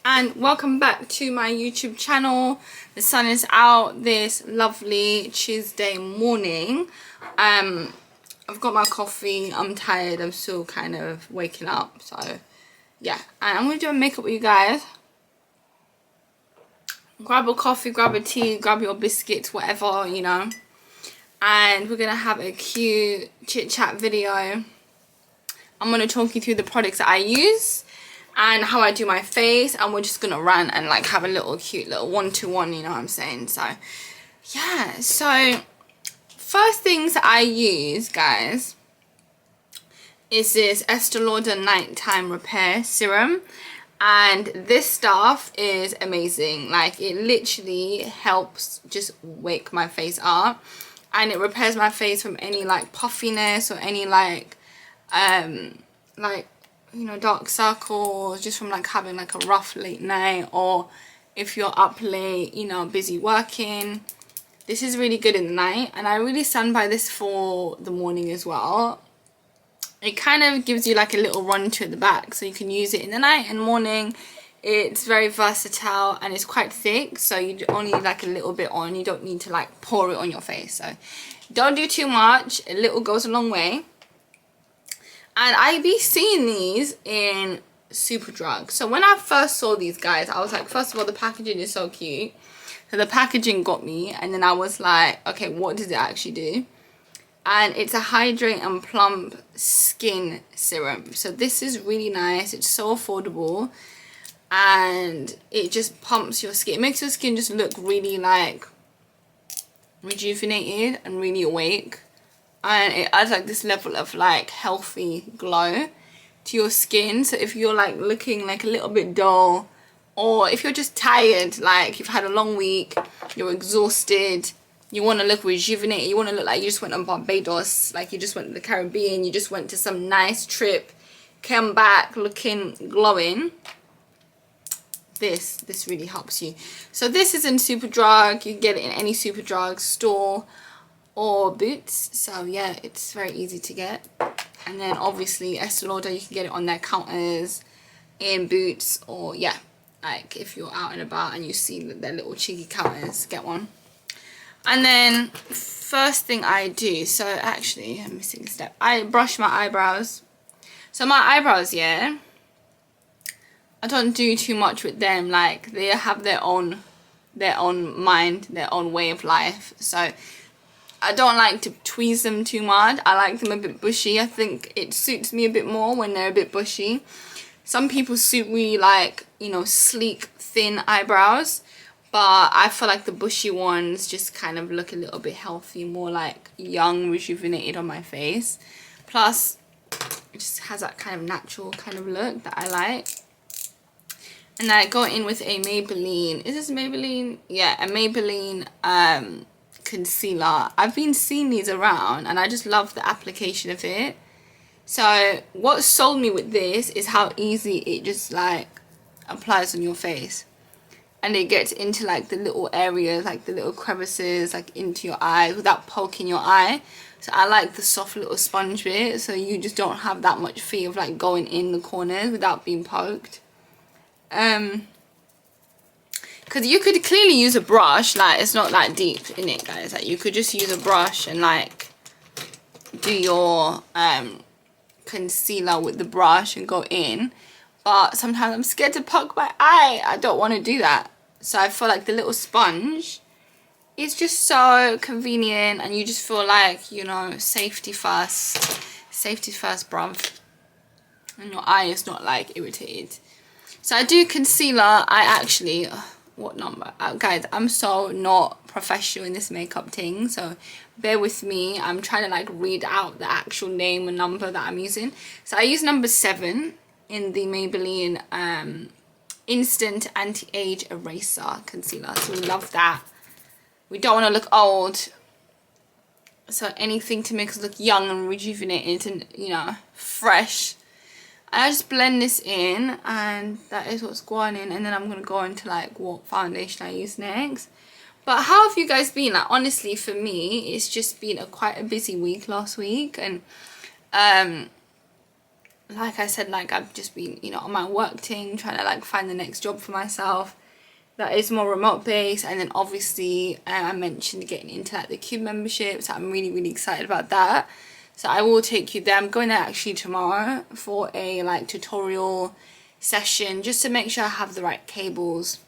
And welcome back to my YouTube channel. The sun is out this lovely Tuesday morning. I've got my coffee. I'm tired. I'm still kind of waking up. So yeah, and I'm gonna do a makeup with you guys. Grab a coffee, grab a tea, grab your biscuits, whatever, you know. And we're gonna have a cute chit chat video. I'm gonna talk you through the products that I use and how I do my face, and we're just gonna run and like have a little cute little one-to-one, you know what I'm saying? So yeah, so first things that I use, guys, is this Estee Lauder Nighttime Repair Serum. And this stuff is amazing. Like, it literally helps just wake my face up, and it repairs my face from any like puffiness or any like you know, dark circles, just from like having like a rough late night, or if you're up late, you know, busy working. This is really good in the night, and I really stand by this for the morning as well. It kind of gives you like a little run to the back, so you can use it in the night and morning. It's very versatile and it's quite thick, so you only need like a little bit on. You don't need to like pour it on your face, so don't do too much. A little goes a long way. And I be seeing these in Superdrug. So when I first saw these, guys, I was like, first of all, the packaging is so cute. So the packaging got me, and then I was like, okay, what does it actually do? And it's a hydrate and plump skin serum. So this is really nice. It's so affordable, and it just pumps your skin. It makes your skin just look really like rejuvenated and really awake. And it adds like this level of like healthy glow to your skin. So if you're like looking like a little bit dull, or if you're just tired, like you've had a long week, you're exhausted, you want to look rejuvenated, you want to look like you just went on Barbados, like you just went to the Caribbean, you just went to some nice trip, came back looking glowing, this really helps you. So this is in Superdrug. You can get it in any Superdrug store or Boots. So yeah, it's very easy to get. And then obviously Estee Lauder, you can get it on their counters in Boots, or yeah, like if you're out and about and you see their little cheeky counters, get one. And then first thing I do, so actually I'm missing a step, I brush my eyebrows. So my eyebrows, yeah, I don't do too much with them. Like, they have their own mind, their own way of life. So I don't like to tweeze them too much. I like them a bit bushy. I think it suits me a bit more when they're a bit bushy. Some people suit really like, you know, sleek, thin eyebrows. But I feel like the bushy ones just kind of look a little bit healthy, more like young, rejuvenated on my face. Plus, it just has that kind of natural kind of look that I like. And I go in with a Maybelline. Is this Maybelline? Yeah, a Maybelline concealer. I've been seeing these around and I just love the application of it. So what sold me with this is how easy it just like applies on your face, and it gets into like the little areas, like the little crevices, like into your eyes without poking your eye. So I like the soft little sponge bit, so you just don't have that much fear of like going in the corners without being poked. Because you could clearly use a brush, like it's not that deep in it, guys. Like you could just use a brush and like do your concealer with the brush and go in. But sometimes I'm scared to poke my eye. I don't want to do that. So I feel like the little sponge is just so convenient, and you just feel like, you know, safety first, bruv. And your eye is not like irritated. So I do concealer. I actually, what number? Guys, I'm so not professional in this makeup thing, so bear with me. I'm trying to like read out the actual name and number that I'm using. So I use number 7 in the Maybelline Instant Anti-Age Eraser Concealer. So we love that. We don't want to look old. So anything to make us look young and rejuvenated and, you know, fresh. I just blend this in, and that is what's going in, and then I'm gonna go into like what foundation I use next. But how have you guys been? Like, honestly, for me, it's just been quite a busy week last week, and like I said, like I've just been, you know, on my work thing, trying to like find the next job for myself that is more remote based. And then obviously I mentioned getting into like the Cube membership, so I'm really excited about that. So I will take you there. I'm going there actually tomorrow for a like tutorial session, just to make sure I have the right cables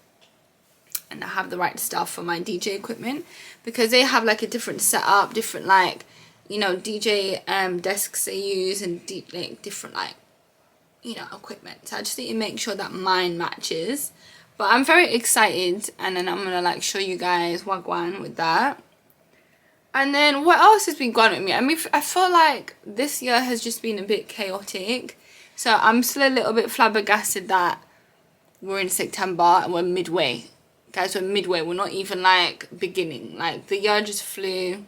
and I have the right stuff for my DJ equipment, because they have like a different setup, different like, you know, DJ desks they use, and like different like, you know, equipment. So I just need to make sure that mine matches. But I'm very excited, and then I'm gonna like show you guys wagwan with that. And then what else has been going on with me? I mean, I feel like this year has just been a bit chaotic, so I'm still a little bit flabbergasted that we're in September and we're midway. Guys, we're midway. We're not even like beginning. Like, the year just flew.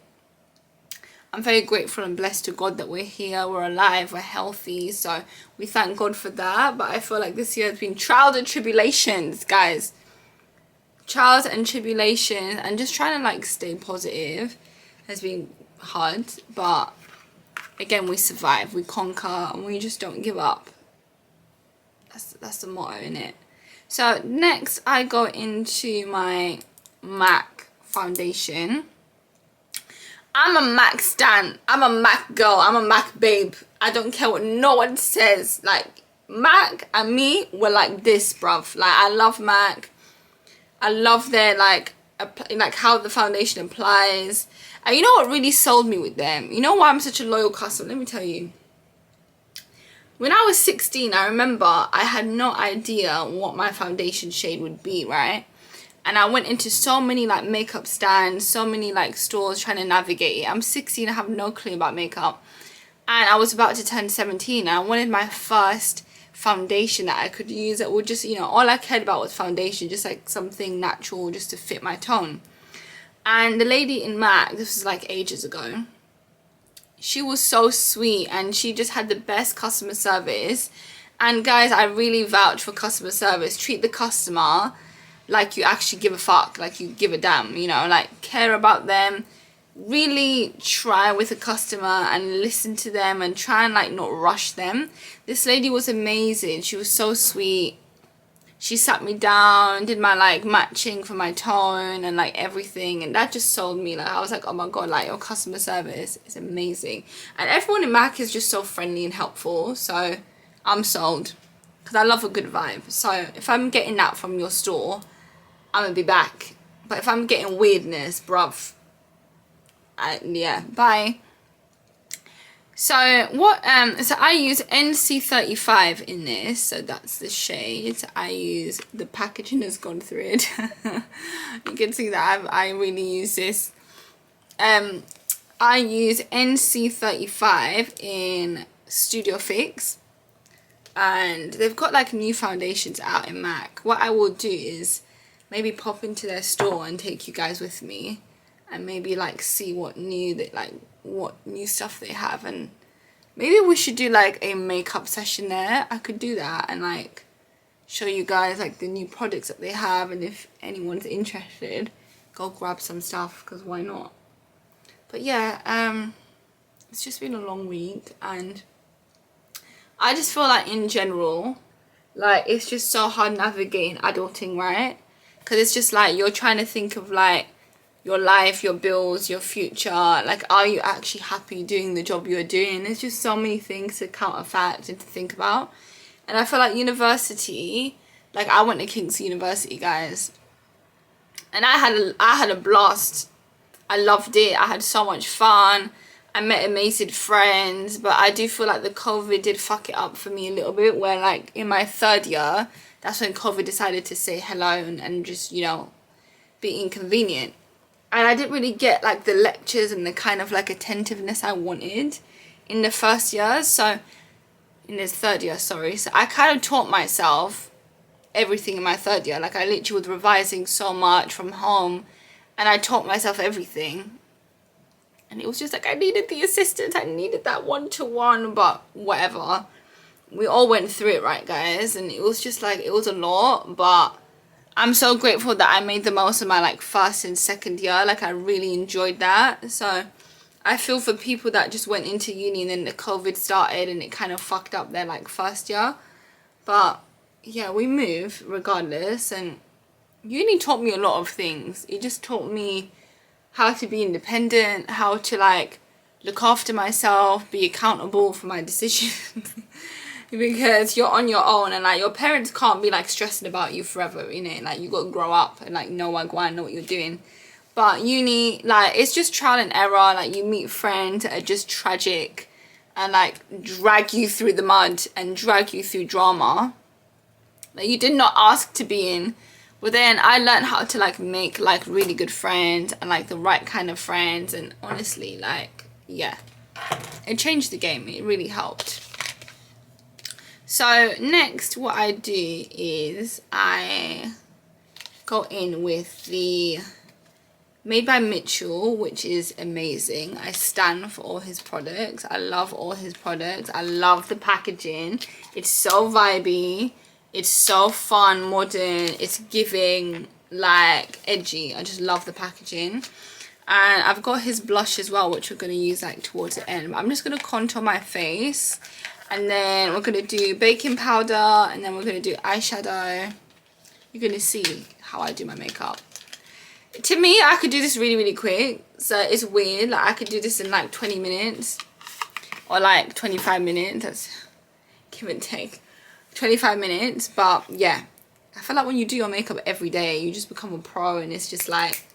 I'm very grateful and blessed to God that we're here, we're alive, we're healthy, so we thank God for that. But I feel like this year has been trials and tribulations, guys. Trials and tribulations, and just trying to like stay positive has been hard. But again, we survive, we conquer, and we just don't give up. That's the motto, innit? So next I go into my MAC foundation. I'm a MAC stan. I'm a MAC girl. I'm a MAC babe. I don't care what no one says. Like, MAC and me, we're like this, bruv. Like, I love MAC. I love their like how the foundation applies. And you know what really sold me with them? You know why I'm such a loyal customer? Let me tell you. When I was 16, I remember I had no idea what my foundation shade would be, right? And I went into so many like makeup stands, so many like stores trying to navigate it. I'm 16, I have no clue about makeup. And I was about to turn 17, and I wanted my first foundation that I could use that would just, you know, all I cared about was foundation, just like something natural just to fit my tone. And the lady in MAC, this was like ages ago, she was so sweet, and she just had the best customer service. And guys, I really vouch for customer service. Treat the customer like you actually give a fuck, like you give a damn, you know, like care about them. Really try with a customer and listen to them, and try and like not rush them. This lady was amazing. She was so sweet. She sat me down, did my like matching for my tone and like everything, and that just sold me. Like, I was like, oh my god, like your customer service is amazing. And everyone in MAC is just so friendly and helpful, so I'm sold, because I love a good vibe. So if I'm getting that from your store, I'm gonna be back. But if I'm getting weirdness, bruv, yeah, bye. So what so I use NC35 in this, so that's the shade. I use, the packaging has gone through it. You can see that I really use this. I use NC35 in Studio Fix, and they've got like new foundations out in MAC. What I will do is maybe pop into their store and take you guys with me, and maybe like see what new stuff they have, and maybe we should do like a makeup session there. I could do that and like show you guys like the new products that they have, and if anyone's interested, go grab some stuff, because why not? But yeah, it's just been a long week, and I just feel like in general, like it's just so hard navigating adulting, right? Because it's just like you're trying to think of like your life, your bills, your future. Like, are you actually happy doing the job you're doing? There's just so many things to counterfact and to think about. And I feel like university, like I went to King's University, guys, and I had a blast. I loved it. I had so much fun. I met amazing friends, but I do feel like the COVID did fuck it up for me a little bit, where like in my third year, that's when COVID decided to say hello and just, you know, be inconvenient. And I didn't really get like the lectures and the kind of like attentiveness I wanted in the first year. So in this third year, sorry. So I kind of taught myself everything in my third year. Like, I literally was revising so much from home, and I taught myself everything. And it was just like, I needed the assistant. I needed that one-to-one, but whatever. we all went through it, right, guys? And it was just like, it was a lot, but I'm so grateful that I made the most of my like first and second year. Like, I really enjoyed that. So I feel for people that just went into uni and then the COVID started and it kind of fucked up their like first year. But yeah, we moved regardless, and uni taught me a lot of things. It just taught me how to be independent, how to like look after myself, be accountable for my decisions. Because you're on your own, and like your parents can't be like stressing about you forever, you know, like you got to grow up and like know what you're doing. But uni, like, it's just trial and error. Like, you meet friends that are just tragic and like drag you through the mud and drag you through drama that you did not ask to be in. But then I learned how to like make like really good friends and like the right kind of friends, and honestly, like, yeah, it changed the game. It really helped. So next, what I do is I go in with the Made by Mitchell, which is amazing. I stand for all his products. I love all his products. I love the packaging. It's so vibey. It's so fun, modern. It's giving like edgy. I just love the packaging. And I've got his blush as well, which we're going to use like towards the end. But I'm just going to contour my face. And then we're going to do baking powder. And then we're going to do eyeshadow. You're going to see how I do my makeup. To me, I could do this really, really quick. So it's weird. Like, I could do this in like 20 minutes. Or like 25 minutes. That's give and take. 25 minutes. But yeah. I feel like when you do your makeup every day, you just become a pro. And it's just like,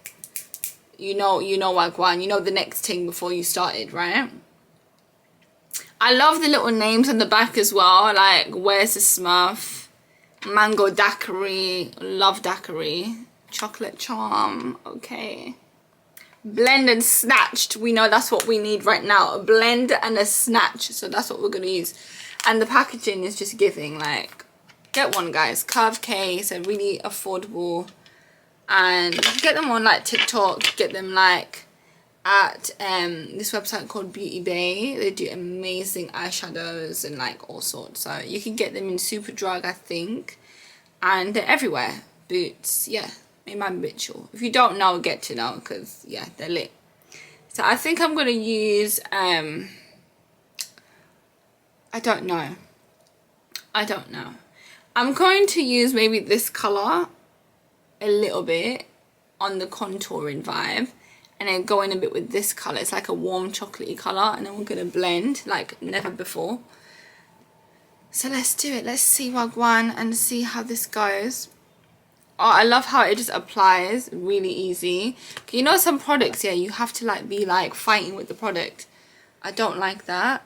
you know like one. You know the next thing before you started, right? I love the little names on the back as well. Like, Where's the Smurf? Mango Daiquiri. Love Daiquiri. Chocolate Charm. Okay. Blend and Snatched. We know that's what we need right now. A blend and a snatch. So that's what we're going to use. And the packaging is just giving. Like, get one, guys. Curved case. They're really affordable. And get them on like TikTok. Get them like at this website called Beauty Bay. They do amazing eyeshadows and like all sorts. So you can get them in Superdrug, I think. And they're everywhere. Boots. Yeah. Made by Mitchell. If you don't know, get to know, because yeah, they're lit. So I think I'm gonna use I don't know. I'm going to use maybe this color a little bit on the contouring vibe, and then go in a bit with this color. It's like a warm chocolatey color, and then we're gonna blend like never before. So let's do it. Let's see Wagwan and see how this goes. Oh, I love how it just applies really easy. You know, some products, yeah, you have to like be like fighting with the product. I don't like that.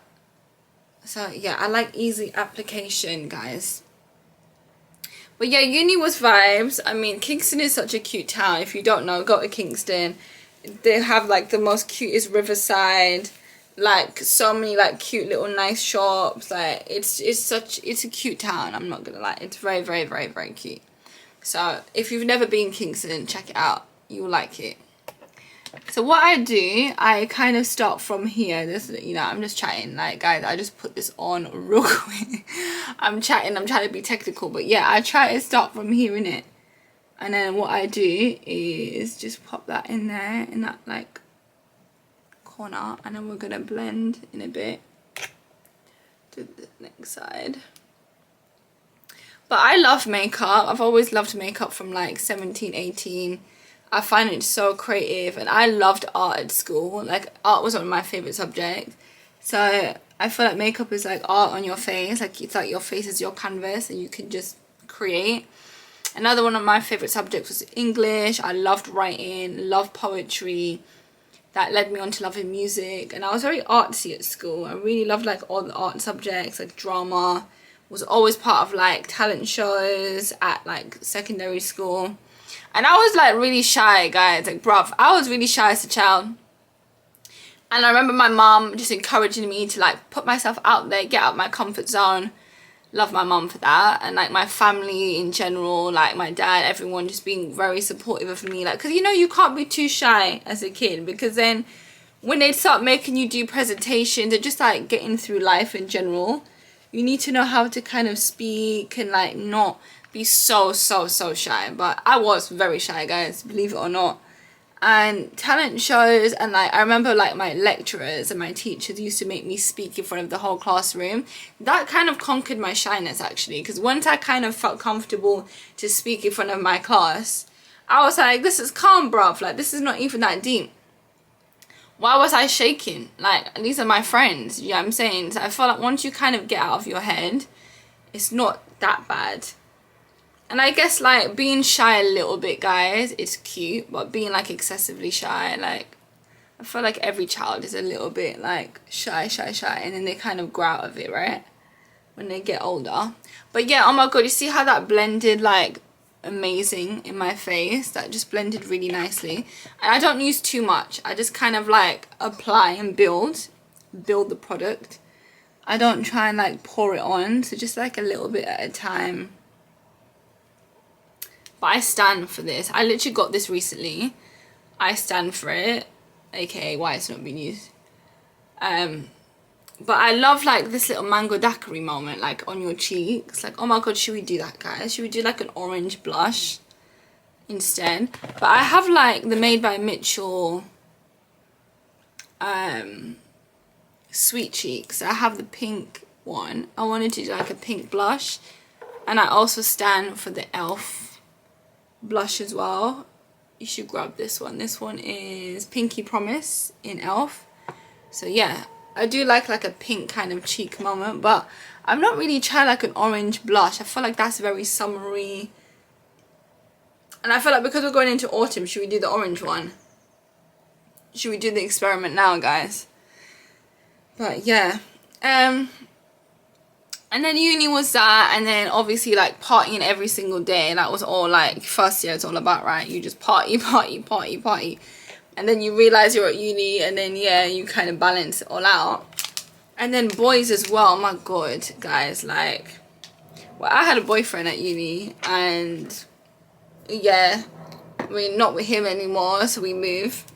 So yeah, I like easy application, guys. But yeah, uni was vibes. I mean, Kingston is such a cute town. If you don't know, go to Kingston. They have like the most cutest riverside. Like so many like cute little nice shops. Like it's a cute town. I'm not gonna lie. It's very, very, very, very cute. So if you've never been Kingston, check it out. You'll like it. So what I do, I kind of start from here. This, you know, I'm just chatting. Like, guys, I just put this on real quick. I'm chatting. I'm trying to be technical. But yeah, I try to start from here, innit? And then what I do is just pop that in there, in that, like, corner. And then we're going to blend in a bit to the next side. But I love makeup. I've always loved makeup from like 17, 18. I find it so creative, and I loved art at school. Like, art was one of my favorite subjects. So I feel like makeup is like art on your face. Like, it's like your face is your canvas and you can just create. Another one of my favorite subjects was English. I loved writing, loved poetry. That led me on to loving music. And I was very artsy at school. I really loved like all the art subjects, like drama. Was always part of like talent shows at like secondary school. And I was like really shy, guys. Like, bruv, I was really shy as a child. And I remember my mom just encouraging me to like put myself out there, get out my comfort zone. Love my mom for that. And like my family in general, like my dad, everyone just being very supportive of me. Like, because you know, you can't be too shy as a kid, because then when they start making you do presentations or just like getting through life in general, you need to know how to kind of speak and like not be so shy. But I was very shy, guys, believe it or not. And talent shows, and like I remember like my lecturers and my teachers used to make me speak in front of the whole classroom. That kind of conquered my shyness, actually, because once I kind of felt comfortable to speak in front of my class, I was like, this is calm, bruv, like this is not even that deep. Why was I shaking? Like, these are my friends, you know what I'm saying? So I feel like once you kind of get out of your head, it's not that bad. And I guess like being shy a little bit, guys, it's cute, but being like excessively shy, like I feel like every child is a little bit like shy, and then they kind of grow out of it, right, when they get older. But yeah, oh my god, you see how that blended like amazing in my face? That just blended really nicely. And I don't use too much, I just kind of like apply and build the product. I don't try and like pour it on, so just like a little bit at a time. But I stand for this. I literally got this recently. I stand for it, aka why it's not been used. But I love like this little mango daiquiri moment, like on your cheeks. Like, oh my god, should we do that, guys? Should we do like an orange blush instead? But I have like the Made by Mitchell Sweet Cheeks. I have the pink one. I wanted to do like a pink blush. And I also stand for the e.l.f. blush as well. You should grab this one. This one is Pinky Promise in e.l.f. So yeah, I do like a pink kind of cheek moment, but I've not really tried like an orange blush. I feel like that's very summery. And I feel like because we're going into autumn, should we do the orange one? Should we do the experiment now, guys? But yeah. And then uni was that, and then obviously like partying every single day. That was all like first year it's all about, right? You just party. And then you realize you're at uni, and then yeah, you kind of balance it all out. And then boys as well, my god, guys, like, well, I had a boyfriend at uni, and yeah, I mean, not with him anymore, so we moved.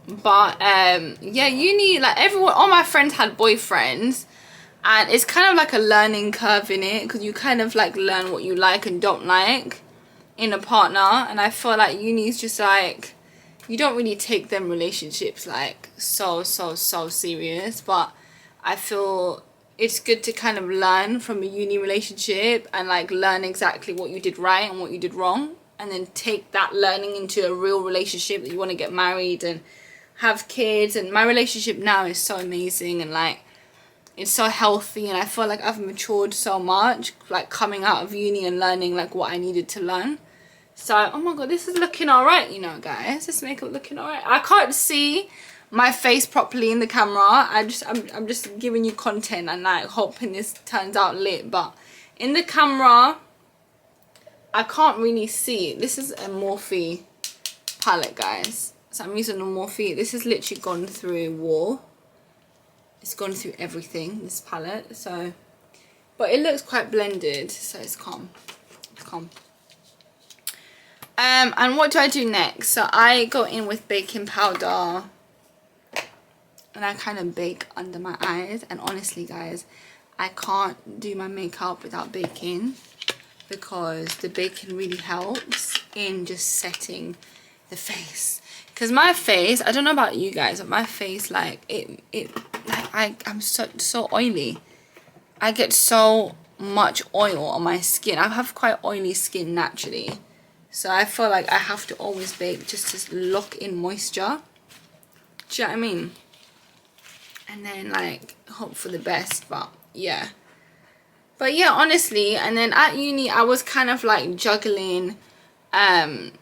But yeah, uni, like everyone, all my friends had boyfriends. And it's kind of like a learning curve in it, because you kind of like learn what you like and don't like in a partner. And I feel like uni is just like, you don't really take them relationships like so serious. But I feel it's good to kind of learn from a uni relationship and like learn exactly what you did right and what you did wrong, and then take that learning into a real relationship that you want to get married and have kids. And my relationship now is so amazing, and like it's so healthy, and I feel like I've matured so much, like coming out of uni and learning like what I needed to learn. So, oh my god, this is looking alright, you know, guys. This makeup looking alright. I can't see my face properly in the camera. I'm just giving you content and like hoping this turns out lit. But in the camera, I can't really see. This is a Morphe palette, guys. So I'm using a Morphe. This has literally gone through war. It's gone through everything, this palette. So, but it looks quite blended, so it's calm. It's calm. And what do I do next? So I go in with baking powder, and I kind of bake under my eyes. And honestly, guys, I can't do my makeup without baking, because the baking really helps in just setting the face. Because my face, I don't know about you guys, but my face, like I'm so oily. I get so much oil on my skin. I have quite oily skin naturally, so I feel like I have to always bake just to lock in moisture. Do you know what I mean? And then like hope for the best. But yeah, honestly. And then at uni I was kind of like juggling like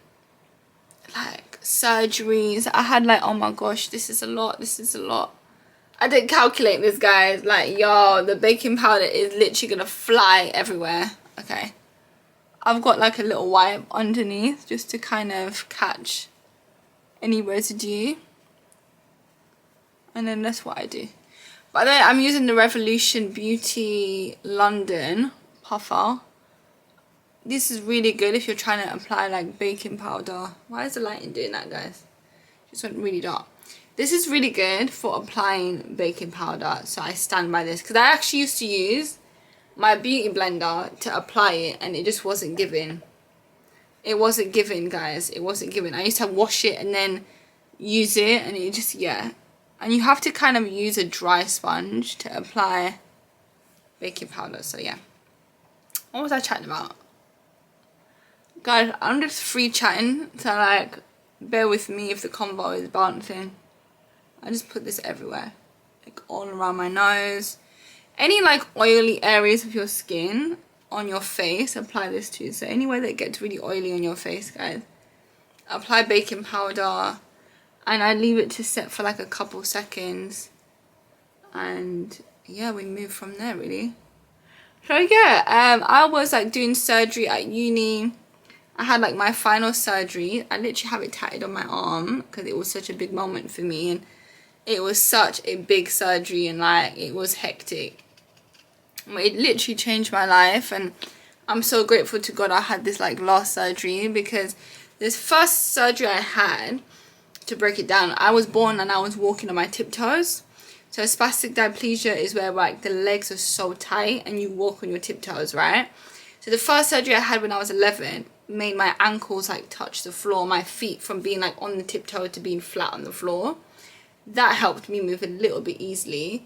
surgeries. I had like, oh my gosh, this is a lot. I didn't calculate this, guys. Like, yo, the baking powder is literally gonna fly everywhere. Okay, I've got like a little wipe underneath just to kind of catch any residue, and then that's what I do. By the way, I'm using the Revolution Beauty London puffer. This is really good if you're trying to apply like baking powder. Why is the lighting doing that, guys? Just went really dark. This is really good for applying baking powder, so I stand by this, because I actually used to use my beauty blender to apply it and it just wasn't giving. It wasn't giving, guys. It wasn't giving. I used to wash it and then use it, and it just, yeah. And you have to kind of use a dry sponge to apply baking powder, so yeah. What was I chatting about? Guys, I'm just free chatting, so like, bear with me if the convo is bouncing. I just put this everywhere, like all around my nose. Any like oily areas of your skin on your face, apply this to. So anywhere that gets really oily on your face, guys, apply baking powder, and I leave it to set for like a couple seconds, and yeah, we move from there really. So yeah, I was like doing surgery at uni. I had like my final surgery. I literally have it tatted on my arm because it was such a big moment for me, and it was such a big surgery, and like it was hectic. It literally changed my life, and I'm so grateful to God I had this like last surgery, because this first surgery I had, to break it down, I was born and I was walking on my tiptoes. So spastic diplegia is where like the legs are so tight and you walk on your tiptoes, right? So the first surgery I had when I was 11 made my ankles like touch the floor, my feet from being like on the tiptoe to being flat on the floor. That helped me move a little bit easily,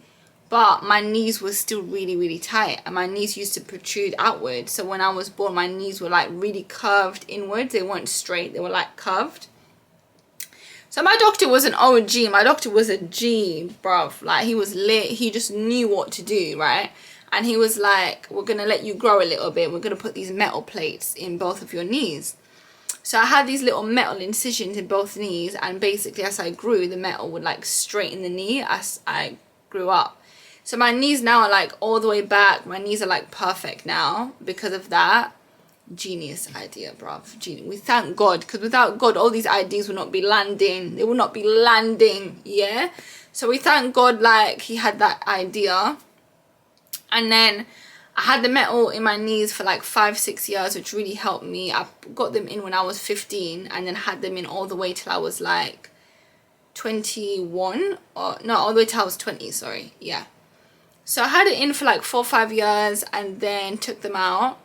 but my knees were still really tight, and my knees used to protrude outward. So when I was born, my knees were like really curved inwards. They weren't straight, they were like curved. So my doctor was an OG. My doctor was a G, bruv. Like, he was lit. He just knew what to do, right? And he was like, we're going to let you grow a little bit. We're going to put these metal plates in both of your knees. So I had these little metal incisions in both knees. And basically, as I grew, the metal would, like, straighten the knee as I grew up. So my knees now are, like, all the way back. My knees are, like, perfect now because of that. Genius idea, bruv. Genius. We thank God, because without God, all these ideas will not be landing. They will not be landing, yeah? So we thank God, like, he had that idea. And then I had the metal in my knees for like 5-6 years, which really helped me. I got them in when I was 15, and then had them in all the way till I was like 21, or no, all the way till I was 20, sorry, yeah. So I had it in for like 4 or 5 years, and then took them out.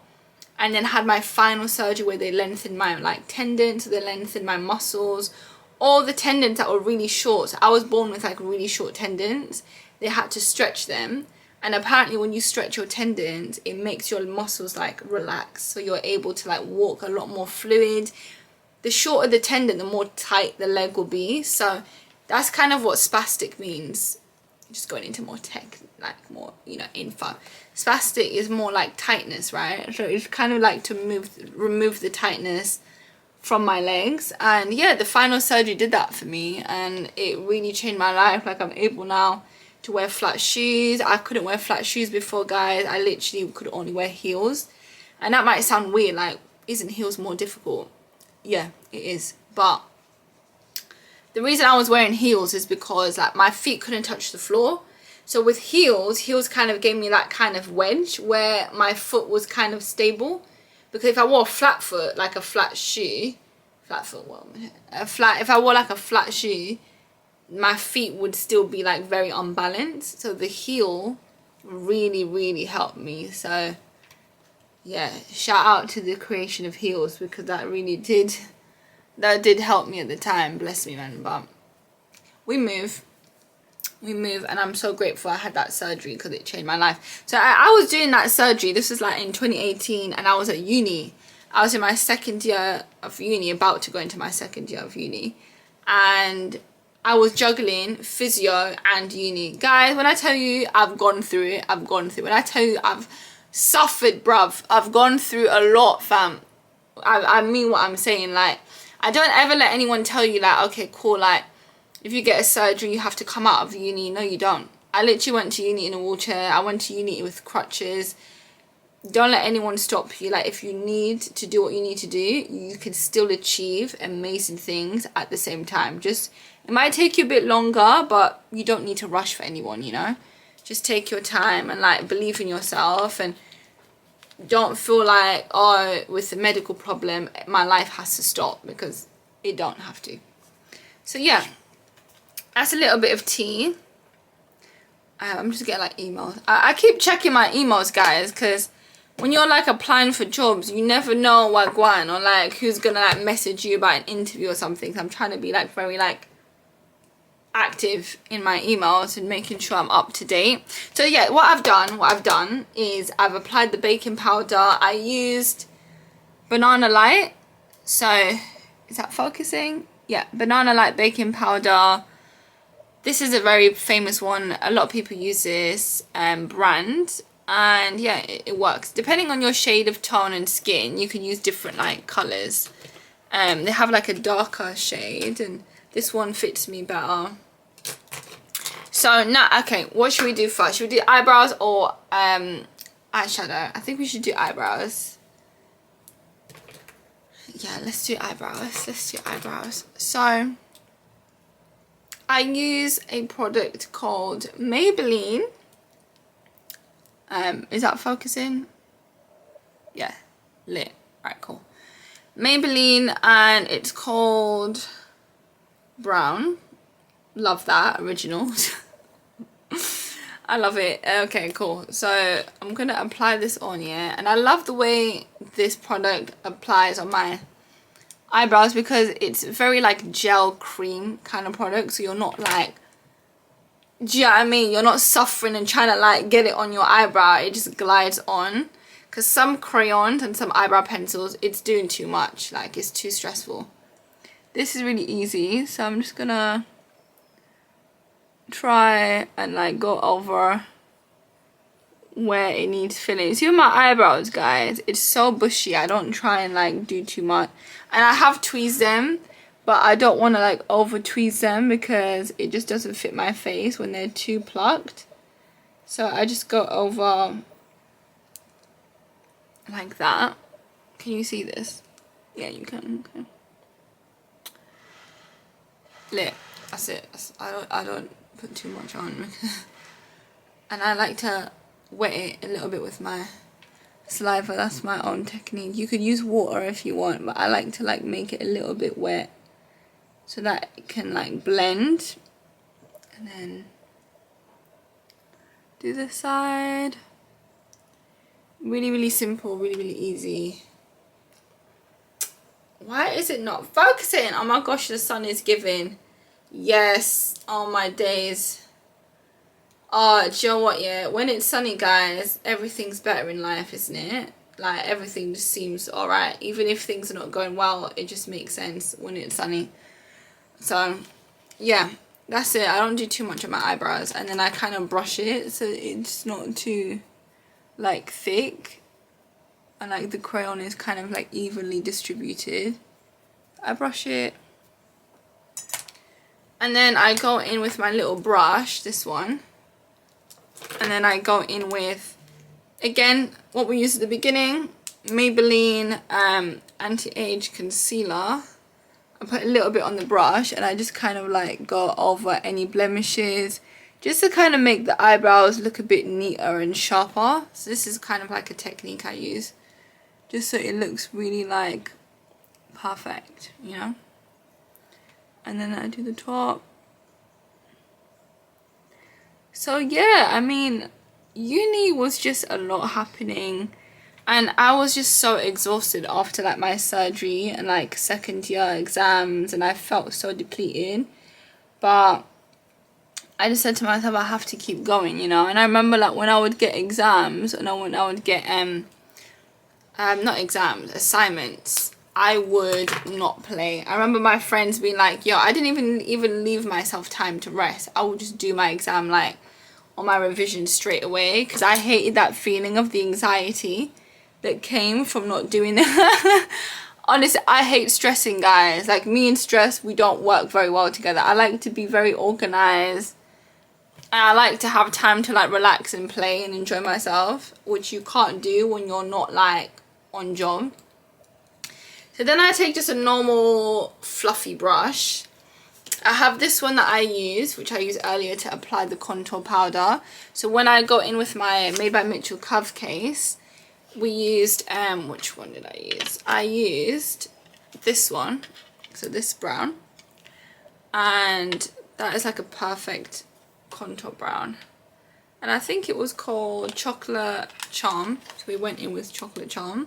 And then had my final surgery where they lengthened my like tendons, they lengthened my muscles, all the tendons that were really short. So I was born with like really short tendons. They had to stretch them, and apparently when you stretch your tendons, it makes your muscles like relax, so you're able to like walk a lot more fluid. The shorter the tendon, the more tight the leg will be. So that's kind of what spastic means. Just going into more tech, like more, you know, info. Spastic is more like tightness, right? So it's kind of like to remove the tightness from my legs. And yeah, the final surgery did that for me, and it really changed my life. Like, I'm able now to wear flat shoes. I couldn't wear flat shoes before, guys. I literally could only wear heels. And that might sound weird, like, isn't heels more difficult? Yeah, it is. But the reason I was wearing heels is because like my feet couldn't touch the floor. So with heels kind of gave me that kind of wedge where my foot was kind of stable. Because if I wore a flat foot, like a flat shoe, if I wore like a flat shoe, my feet would still be like very unbalanced. So the heel really helped me. So yeah, shout out to the creation of heels, because that really did help me at the time. Bless me, man. But we move, and I'm so grateful I had that surgery, because it changed my life. So I was doing that surgery, this was like in 2018, and I was at uni. I was in my second year of uni, about to go into my second year of uni, and I was juggling physio and uni. Guys, when I tell you I've gone through it, I've gone through it. When I tell you I've suffered, bruv, I've gone through a lot, fam. I mean what I'm saying. Like, I don't ever let anyone tell you like, okay, cool, like, if you get a surgery, you have to come out of uni. No, you don't. I literally went to uni in a wheelchair. I went to uni with crutches. Don't let anyone stop you. Like, if you need to do what you need to do, you can still achieve amazing things at the same time. Just, it might take you a bit longer, but you don't need to rush for anyone, you know? Just take your time and, like, believe in yourself, and don't feel like, oh, with a medical problem, my life has to stop, because it don't have to. So, yeah. That's a little bit of tea. I'm just getting like emails. I keep checking my emails, guys, because when you're like applying for jobs, you never know what going or like who's gonna like message you about an interview or something. So I'm trying to be like very like active in my emails and making sure I'm up to date. So yeah, what I've done is I've applied the baking powder. I used Banana Light. So is that focusing? Yeah, Banana Light baking powder. This is a very famous one. A lot of people use this brand, and yeah, it works. Depending on your shade of tone and skin, you can use different like colors. They have like a darker shade, and this one fits me better. So now, okay, what should we do first? Should we do eyebrows or eyeshadow? I think we should do eyebrows. Yeah, let's do eyebrows. So I use a product called Maybelline. Is that focusing? Yeah, lit. Alright, cool. Maybelline, and it's called Brown. Love that, original. I love it. Okay, cool. So I'm gonna apply this on, yeah, and I love the way this product applies on my eyebrows because it's very like gel cream kind of product, so you're not like, do you know what I mean, you're not suffering and trying to like get it on your eyebrow. It just glides on, because some crayons and some eyebrow pencils, it's doing too much, like it's too stressful. This is really easy, so I'm just gonna try and like go over where it needs filling. See with my eyebrows, guys, it's so bushy. I don't try and like do too much, and I have tweezed them, but I don't want to like over tweeze them because it just doesn't fit my face when they're too plucked. So I just go over like that. Can you see this? Yeah, you can. Okay. Lit. That's it. I don't put too much on. And I like to wet it a little bit with my saliva. That's my own technique. You could use water if you want, but I like to like make it a little bit wet so that it can like blend. And then do this side. Really simple, really easy. Why is it not focusing? Oh my gosh, the sun is giving. Yes, oh my days. Oh, do you know what, yeah, when it's sunny, guys, everything's better in life, isn't it? Like, everything just seems alright. Even if things are not going well, it just makes sense when it's sunny. So, yeah, that's it. I don't do too much on my eyebrows. And then I kind of brush it so it's not too, like, thick. And, like, the crayon is kind of, like, evenly distributed. I brush it. And then I go in with my little brush, this one. And then I go in with, again, what we used at the beginning, Maybelline Anti-Age Concealer. I put a little bit on the brush and I just kind of like go over any blemishes, just to kind of make the eyebrows look a bit neater and sharper. So this is kind of like a technique I use, just so it looks really like perfect, you know. And then I do the top. So yeah, I mean, uni was just a lot happening, and I was just so exhausted after like my surgery and like second year exams, and I felt so depleted. But I just said to myself, I have to keep going, you know. And I remember like when I would get exams and when I would get not exams, assignments, I would not play. I remember my friends being like, yo, I didn't even leave myself time to rest. I would just do my exam like on my revision straight away, because I hated that feeling of the anxiety that came from not doing it. Honestly, I hate stressing, guys. Like, me and stress, we don't work very well together. I like to be very organized, and I like to have time to like relax and play and enjoy myself, which you can't do when you're not like on job. So then I take just a normal fluffy brush. I have this one that I use, which I used earlier to apply the contour powder. So when I go in with my Made by Mitchell Cove case, we used, which one did I use? I used this one, so this brown, and That is like a perfect contour brown. And I think it was called Chocolate Charm. So we went in with Chocolate Charm.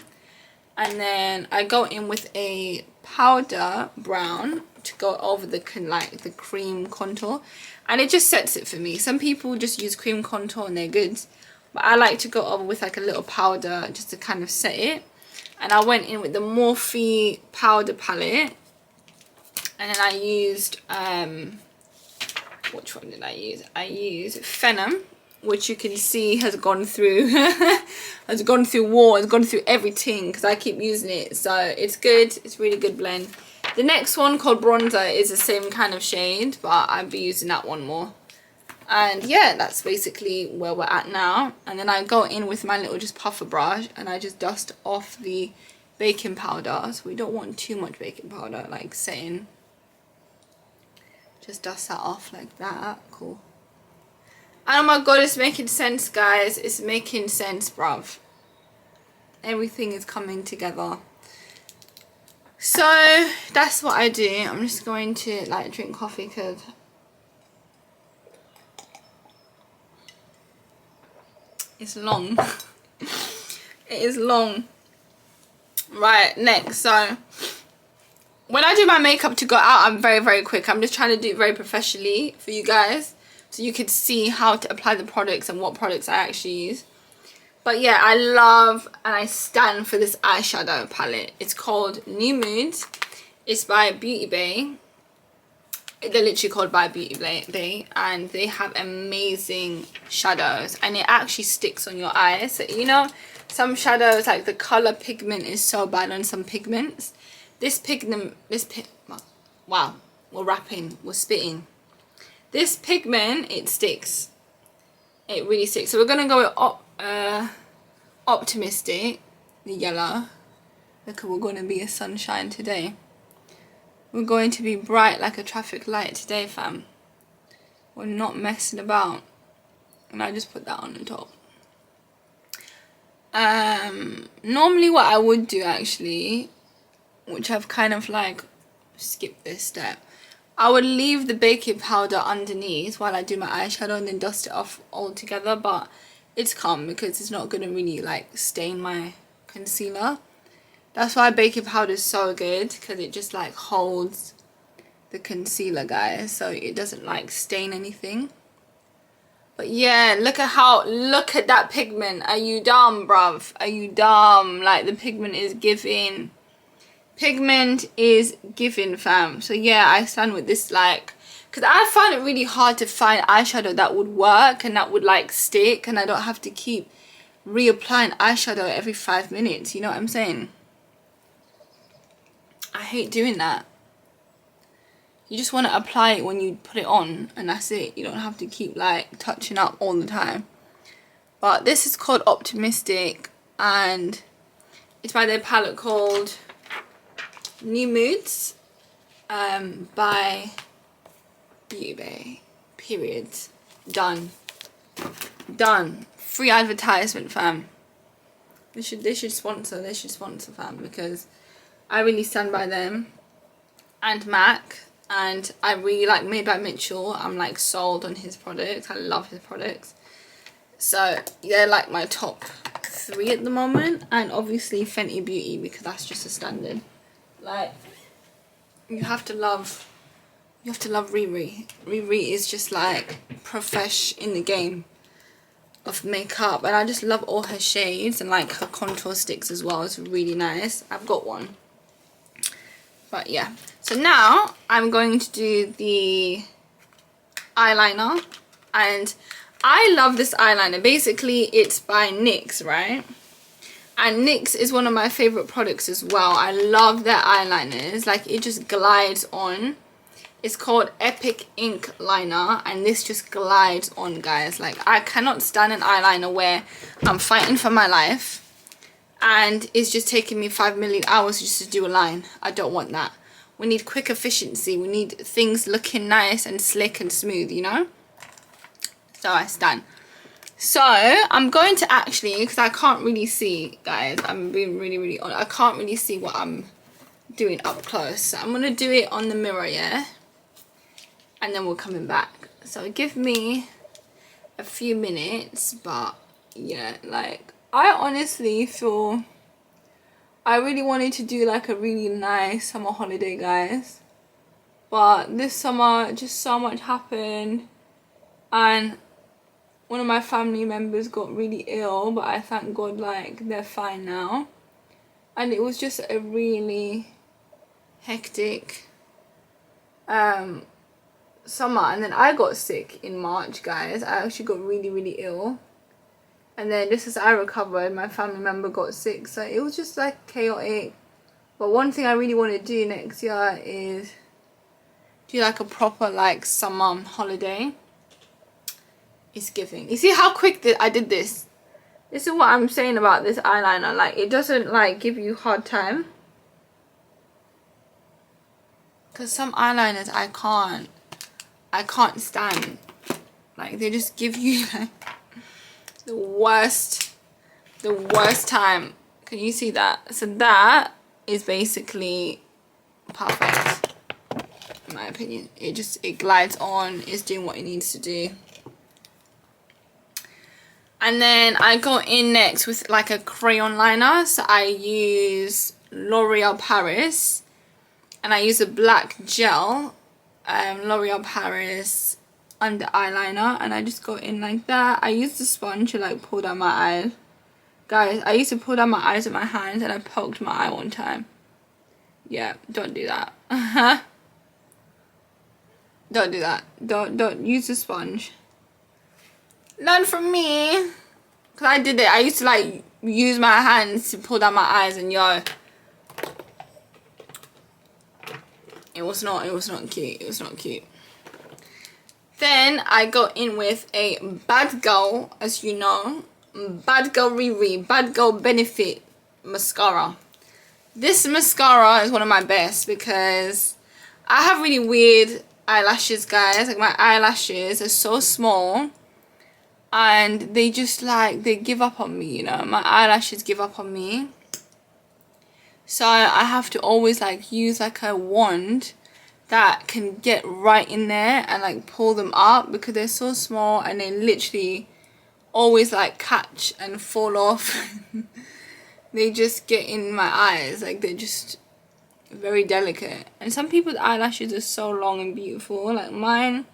And then I go in with a powder brown to go over the the cream contour. And it just sets it for me. Some people just use cream contour and they're good. But I like to go over with like a little powder just to kind of set it. And I went in with the Morphe powder palette. And then I used, which one did I use? I used Phenom, which you can see has gone through, has gone through everything because I keep using it. So it's good. It's really good blend. The next one called Bronzer is the same kind of shade, but I'll be using that one more. And yeah, that's basically where we're at now. And then I go in with my little just puffer brush and I just dust off the baking powder. So we don't want too much baking powder, like setting. Just dust that off like that. Cool. Oh my god, it's making sense, guys. It's making sense, bruv. Everything is coming together. So that's what I do. I'm just going to like drink coffee because it's long. It is long. Right, next. So when I do my makeup to go out, I'm very, very quick. I'm just trying to do it very professionally for you guys, so you can see how to apply the products and what products I actually use. But yeah, I love and I stand for this eyeshadow palette. It's called New Moods. It's by Beauty Bay. They're literally called by Beauty Bay, and they have amazing shadows, and it actually sticks on your eyes. So, you know, some shadows, like the color pigment is so bad on some pigments. Wow, we're rapping, we're spitting. This pigment, it sticks. It really sticks. So we're gonna go with Optimistic, the yellow. Look, we're gonna be a sunshine today. We're going to be bright like a traffic light today, fam. We're not messing about. And I just put that on the top. Normally what I would do actually, which I've kind of like skipped this step, I would leave the baking powder underneath while I do my eyeshadow and then dust it off all together, but it's calm because it's not going to really like stain my concealer. That's why baking powder is so good, because it just like holds the concealer, guys, so it doesn't like stain anything. But yeah, look at that pigment. Are you dumb, bruv? Are you dumb? Like, the pigment is giving. Pigment is giving, fam. So yeah, I stand with this, like, because I find it really hard to find eyeshadow that would work and that would like stick, and I don't have to keep reapplying eyeshadow every 5 minutes. You know what I'm saying? I hate doing that. You just want to apply it when you put it on, and that's it. You don't have to keep like touching up all the time. But this is called Optimistic, and it's by their palette called New Moods, by Beauty Bay. Period. Done. Free advertisement, fam. They should sponsor, fam, because I really stand by them. And MAC, and I really like Made by Mitchell. I'm like sold on his products. I love his products. So they're like my top 3 at the moment, and obviously Fenty Beauty, because that's just a standard. Like, you have to love Riri. Riri is just like profesh in the game of makeup, and I just love all her shades, and like her contour sticks as well. It's really nice. I've got one. But yeah, so now I'm going to do the eyeliner, and I love this eyeliner. Basically, it's by NYX, right? And NYX is one of my favorite products as well. I love their eyeliners. Like, it just glides on. It's called Epic Ink Liner, and this just glides on, guys. Like, I cannot stand an eyeliner where I'm fighting for my life and it's just taking me 5 million hours just to do a line. I don't want that. We need quick efficiency. We need things looking nice and slick and smooth, you know? So I stand. So I'm going to actually, because I can't really see, guys, I'm being really honest, I can't really see what I'm doing up close. So I'm going to do it on the mirror, yeah? and then we're coming back. So give me a few minutes, but yeah, like I honestly feel I really wanted to do like a really nice summer holiday, guys, but this summer just so much happened, and one of my family members got really ill, but I thank God like they're fine now. And it was just a really hectic summer. And then I got sick in March, guys. I actually got really ill, and then just as I recovered, my family member got sick, so it was just like chaotic. But one thing I really want to do next year is do like a proper like summer holiday. It's giving. You see how quick that I did this? This is what I'm saying about this eyeliner. Like, it doesn't like give you hard time. Because some eyeliners I can't stand. Like, they just give you like the worst time. Can you see that? So that is basically perfect, in my opinion. It glides on. It's doing what it needs to do. And then I go in next with like a crayon liner. So I use L'Oreal Paris, and I use a black gel, L'Oreal Paris under eyeliner, and I just go in like that. I use the sponge to like pull down my eyes. Guys, I used to pull down my eyes with my hands, and I poked my eye one time. Yeah, don't do that. Don't do that. Don't use the sponge. Learn from me, because I did it. I used to like use my hands to pull down my eyes, and yo, it was not cute. It was not cute. Then I go in with a Bad Girl, as you know, Bad Girl Riri, Bad Girl Benefit mascara. This mascara is one of my best because I have really weird eyelashes, guys. Like, my eyelashes are so small, and they just like, they give up on me, you know. My eyelashes give up on me, so I have to always like use like a wand that can get right in there and like pull them up, because they're so small and they literally always like catch and fall off. They just get in my eyes, like they're just very delicate. And some people's eyelashes are so long and beautiful. Like mine,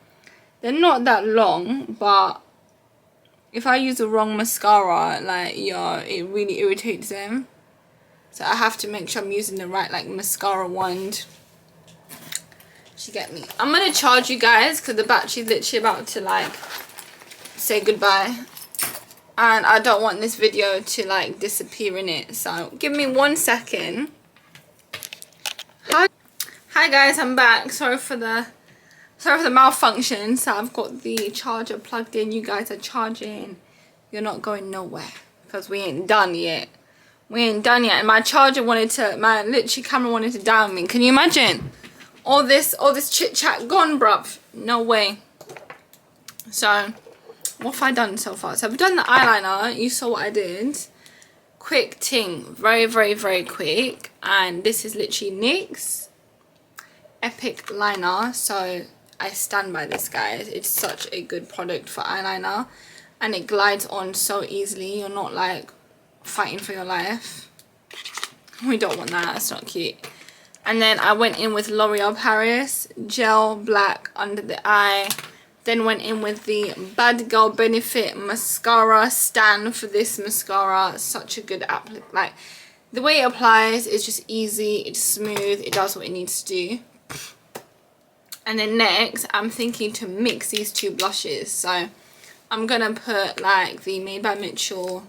they're not that long, but if I use the wrong mascara, like, yeah, it really irritates them. So I have to make sure I'm using the right like mascara wand. You get me? I'm gonna charge you guys because the battery's literally about to like say goodbye, and I don't want this video to like disappear in it. So give me 1 second. Hi guys, I'm back. Sorry for the malfunction. So I've got the charger plugged in. You guys are charging. You're not going nowhere because we ain't done yet. We ain't done yet. And my charger wanted to, my literally camera wanted to die on me. Can you imagine? All this chit chat gone, bruv. No way. So what have I done so far? So I've done the eyeliner. You saw what I did. Quick ting. Very quick. And this is literally NYX Epic Liner. So I stand by this, guys. It's such a good product for eyeliner, and it glides on so easily. You're not like fighting for your life. We don't want that. That's not cute. And then I went in with L'Oreal Paris gel black under the eye. Then went in with the Bad Girl Benefit mascara stand for this mascara. Such a good like the way it applies is just easy, it's smooth, it does what it needs to do. And then next I'm thinking to mix these two blushes. So I'm gonna put like the Made by Mitchell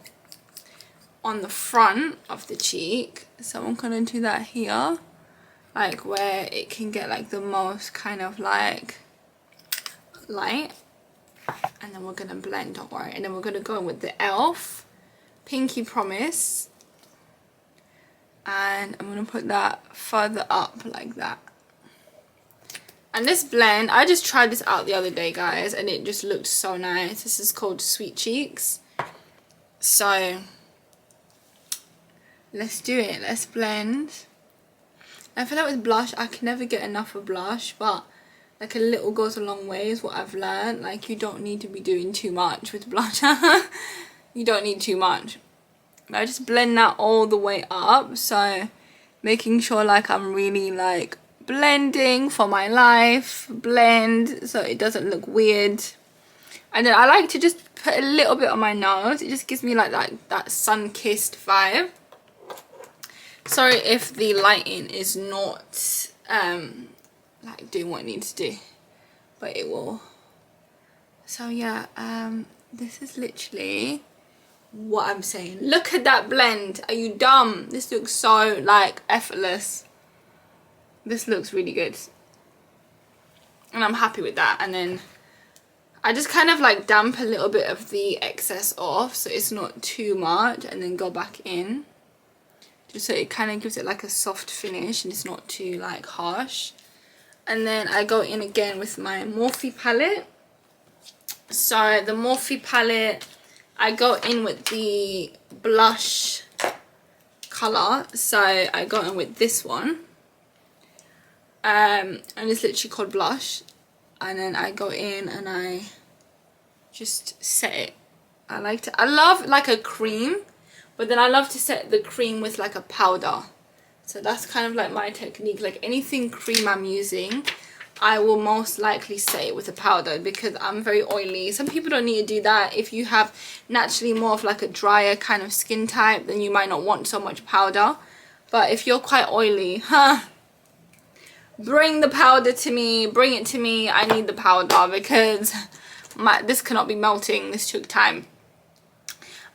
on the front of the cheek. So I'm gonna do that here, like where it can get like the most kind of like light. And then we're gonna blend, don't worry. And then we're gonna go in with the e.l.f. Pinky Promise, and I'm gonna put that further up like that. And this blend, I just tried this out the other day, guys, and it just looked so nice. This is called Sweet Cheeks. So let's do it. Let's blend. I feel like with blush, I can never get enough of blush, but Like a little goes a long way is what I've learned. Like you don't need to be doing too much with blusher. You don't need too much. I just blend that all the way up, so making sure like I'm really like blending for my life, blend so it doesn't look weird. And then I like to just put a little bit on my nose. It just gives me like that sun-kissed vibe. Sorry if the lighting is not like doing what it needs to do, but it will. So yeah, this is literally what I'm saying. Look at that blend. Are you dumb? This looks so like effortless. This looks really good, and I'm happy with that. And then I just kind of like damp a little bit of the excess off so it's not too much, and then go back in just so it kind of gives it like a soft finish and it's not too like harsh. And then I go in again with my Morphe palette. So the Morphe palette, I go in with the blush colour, so I go in with this one, and it's literally called Blush, and then I go in and I just set it. I love like a cream, but then I love to set the cream with like a powder, so that's kind of like my technique. Like anything cream I'm using, I will most likely set it with a powder because I'm very oily. Some people don't need to do that. If you have naturally more of like a drier kind of skin type, then you might not want so much powder. But if you're quite oily, bring the powder to me, bring it to me. I need the powder because this cannot be melting. This took time.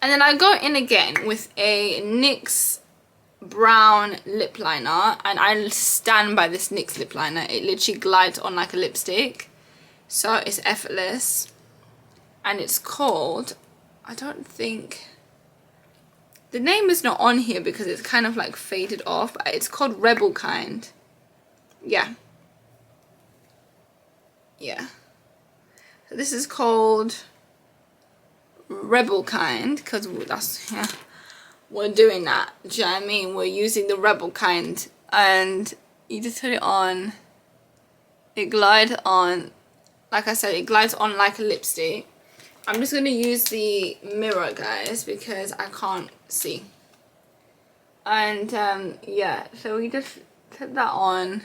And then I go in again with a NYX brown lip liner, and I stand by this NYX lip liner. It literally glides on like a lipstick, so it's effortless. And it's called, I don't think the name is not on here because it's kind of like faded off, but it's called Rebel Kind. Yeah, so this is called Rebel Kind because that's, yeah, we're doing that. Do you know what I mean? We're using the Rebel Kind, and you just put it on. It glides on, like I said, it glides on like a lipstick. I'm just going to use the mirror, guys, because I can't see. And yeah, so we just put that on,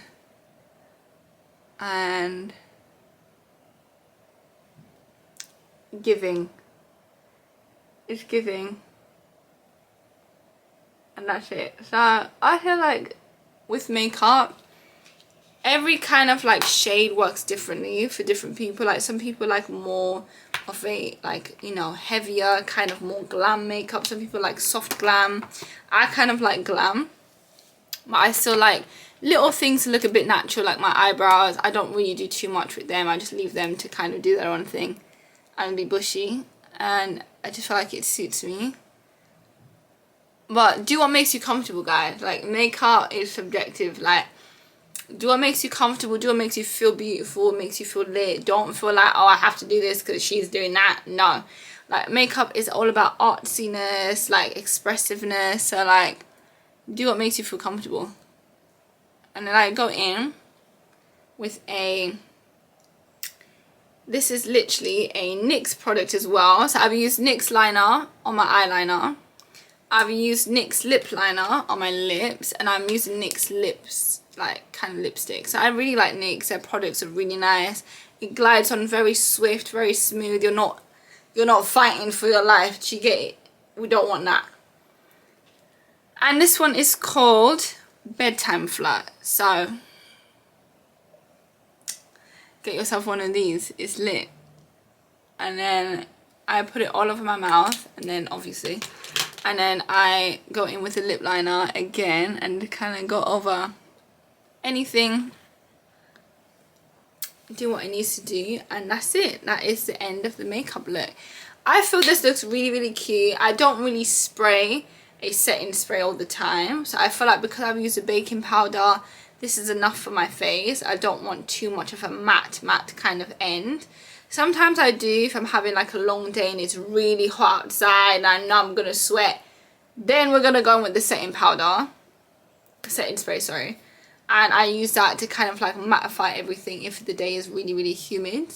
and it's giving, and that's it. So I feel like with makeup, every kind of like shade works differently for different people. Like some people like more of a like, you know, heavier kind of more glam makeup. Some people like soft glam. I kind of like glam, but I still like little things to look a bit natural, like my eyebrows. I don't really do too much with them. I just leave them to kind of do their own thing and be bushy, and I just feel like it suits me. But do what makes you comfortable, guys. Like makeup is subjective. Like do what makes you comfortable, do what makes you feel beautiful, makes you feel lit. Don't feel like, oh, I have to do this because she's doing that. No, like makeup is all about artsiness, like expressiveness. So like do what makes you feel comfortable. And then I go in with this is literally a NYX product as well. So I've used NYX liner on my eyeliner, I've used NYX lip liner on my lips, and I'm using NYX lips, like kind of lipstick. So I really like NYX. Their products are really nice. It glides on very swift, very smooth. You're not fighting for your life. Do you get it? We don't want that. And this one is called Bedtime Flirt. So get yourself one of these. It's lit. And then I put it all over my mouth, and then obviously, and then I go in with the lip liner again and kind of go over anything, do what it needs to do, and that's it. That is the end of the makeup look. I feel this looks really, really cute. I don't really spray a setting spray all the time, so I feel like because I've used a baking powder, this is enough for my face. I don't want too much of a matte kind of end. Sometimes I do if I'm having like a long day and it's really hot outside and I know I'm gonna sweat. Then we're gonna go in with the setting powder, setting spray, sorry. and I use that to kind of like mattify everything if the day is really, really humid.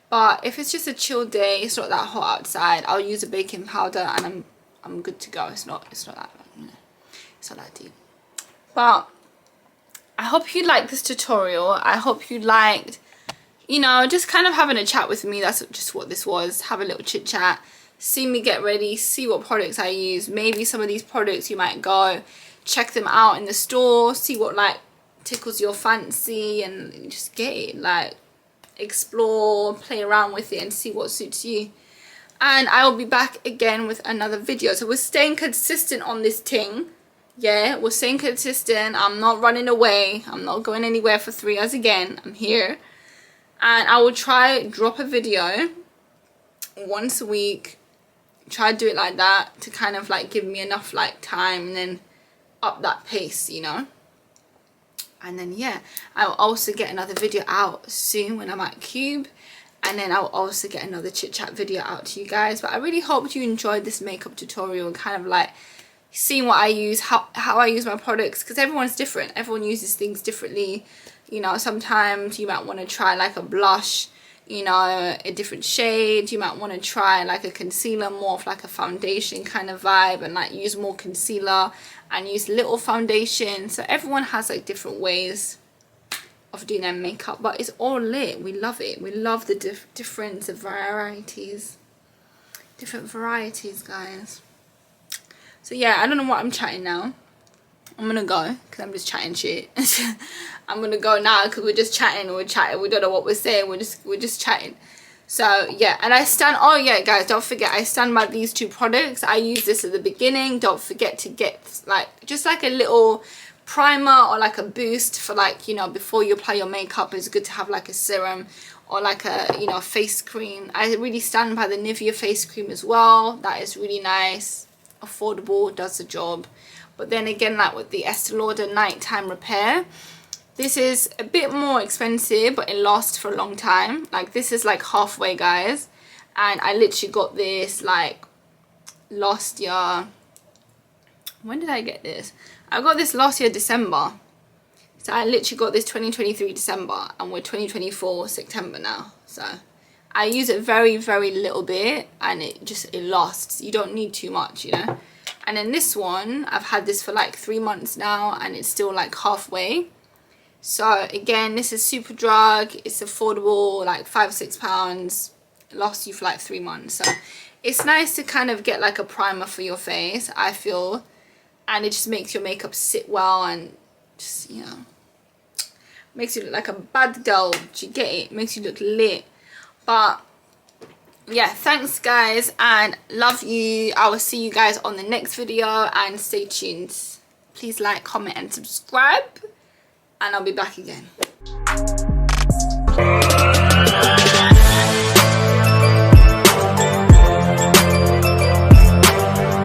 But if it's just a chill day, it's not that hot outside, I'll use a baking powder and I'm good to go. It's not that, it's not that deep. But I hope you liked this tutorial. I hope you liked, you know, just kind of having a chat with me. That's just what this was. Have a little chit chat, see me get ready, see what products I use. Maybe some of these products you might go check them out in the store, see what like tickles your fancy, and just get it, like explore, play around with it and see what suits you. And I will be back again with another video. So we're staying consistent on this thing. Yeah, we're staying consistent. I'm not running away. I'm not going anywhere for 3 hours again. I'm here. And I will try drop a video once a week. Try to do it like that to kind of like give me enough like time, and then up that pace, you know. And then yeah, I'll also get another video out soon when I'm at Cube, and then I'll also get another chit chat video out to you guys. But I really hope you enjoyed this makeup tutorial and kind of like seeing what I use, how I use my products, because everyone's different. Everyone uses things differently, you know. Sometimes you might want to try like a blush, you know, a different shade. You might want to try like a concealer, more of like a foundation kind of vibe, and like use more concealer and use little foundation. So everyone has like different ways of doing their makeup, but it's all lit. We love it. We love the different varieties, guys. So yeah, I don't know what I'm chatting now. I'm gonna go because I'm just chatting shit. I'm gonna go now because we're just chatting. We don't know what we're saying. We're just chatting. So yeah, and I stand, oh yeah guys, don't forget, I stand by these 2 products. I use this at the beginning. Don't forget to get like just like a little primer or like a boost for like, you know, before you apply your makeup. It's good to have like a serum or like a, you know, face cream. I really stand by the Nivea face cream as well. That is really nice, affordable, does the job. But then again, like with the Estee Lauder nighttime repair, this is a bit more expensive, but it lasts for a long time. Like this is like halfway, guys, and I literally got this like last year. When did I get this? I got this last year December. So I literally got this 2023 December, and we're 2024 September now. So I use it very, very little bit, and it lasts. You don't need too much, you know. And then this one, I've had this for like 3 months now, and it's still like halfway. So again, this is Superdrug. It's affordable, like £5-6. It lasts you for like 3 months. So it's nice to kind of get like a primer for your face, I feel. And it just makes your makeup sit well, and just, you know, makes you look like a bad girl. Do you get it? Makes you look lit. But yeah, thanks guys, and love you. I will see you guys on the next video, and stay tuned. Please like, comment and subscribe, and I'll be back again.